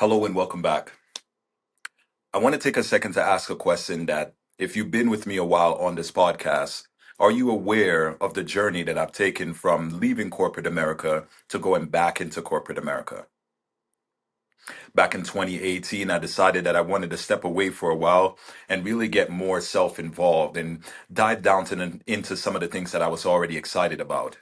Hello and welcome back. I want to take a second to ask a question that if you've been with me a while on this podcast, are you aware of the journey that I've taken from leaving corporate America to going back into corporate America? Back in 2018, I decided that I wanted to step away for a while and really get more self-involved and dive down into some of the things that I was already excited about.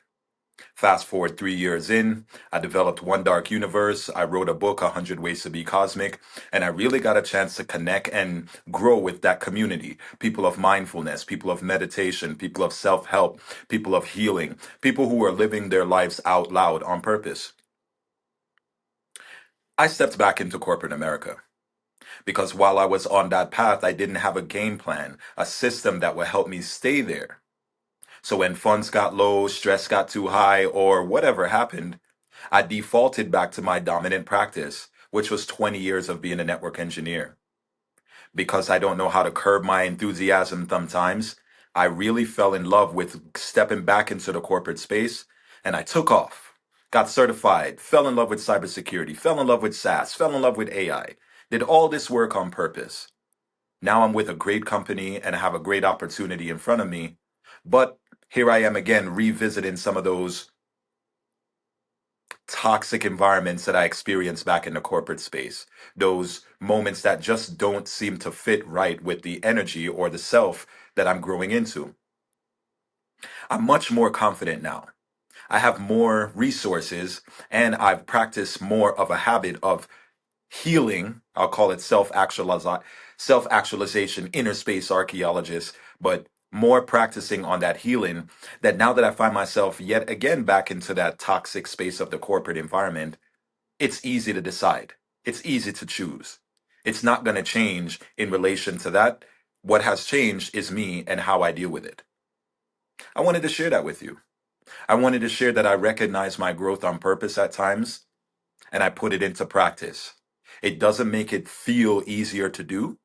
Fast forward 3 years in, I developed One Dark Universe. I wrote a book, 100 Ways to Be Cosmic, and I really got a chance to connect and grow with that community. People of mindfulness, people of meditation, people of self help, people of healing, people who are living their lives out loud on purpose. I stepped back into corporate America because while I was on that path, I didn't have a game plan, a system that would help me stay there. So when funds got low, stress got too high, or whatever happened, I defaulted back to my dominant practice, which was 20 years of being a network engineer. Because I don't know how to curb my enthusiasm sometimes, I really fell in love with stepping back into the corporate space and I took off, got certified, fell in love with cybersecurity, fell in love with SaaS, fell in love with AI, did all this work on purpose. Now I'm with a great company and I have a great opportunity in front of me. But here I am again revisiting some of those toxic environments that I experienced back in the corporate space. Those moments that just don't seem to fit right with the energy or the self that I'm growing into. I'm much more confident now. I have more resources and I've practiced more of a habit of healing. I'll call it self actualization, inner space archaeologist, but more practicing on that healing that now that I find myself yet again back into that toxic space of the corporate environment, it's easy to decide. It's easy to choose. It's not going to change in relation to that. What has changed is me and how I deal with it. I wanted to share that with you. I wanted to share that I recognize my growth on purpose at times and I put it into practice. It doesn't make it feel easier to do,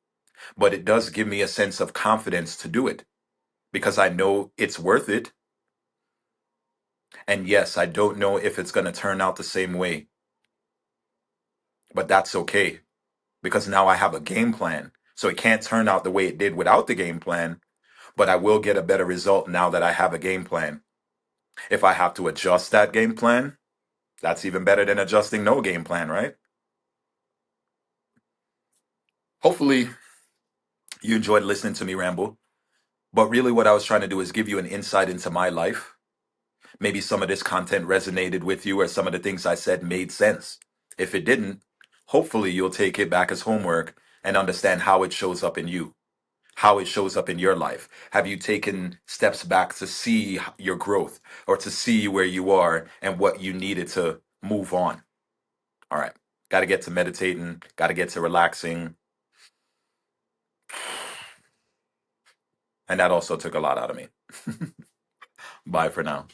but it does give me a sense of confidence to do it because I know it's worth it. And yes, I don't know if it's going to turn out the same way, but that's okay because now I have a game plan. So it can't turn out the way it did without the game plan, but I will get a better result now that I have a game plan. If I have to adjust that game plan, that's even better than adjusting no game plan, right? Hopefully, you enjoyed listening to me ramble. But really, what I was trying to do is give you an insight into my life. Maybe some of this content resonated with you, or some of the things I said made sense. If it didn't, hopefully, you'll take it back as homework and understand how it shows up in you, how it shows up in your life. Have you taken steps back to see your growth or to see where you are and what you needed to move on? All right. Got to get to meditating, got to get to relaxing. And that also took a lot out of me. Bye for now.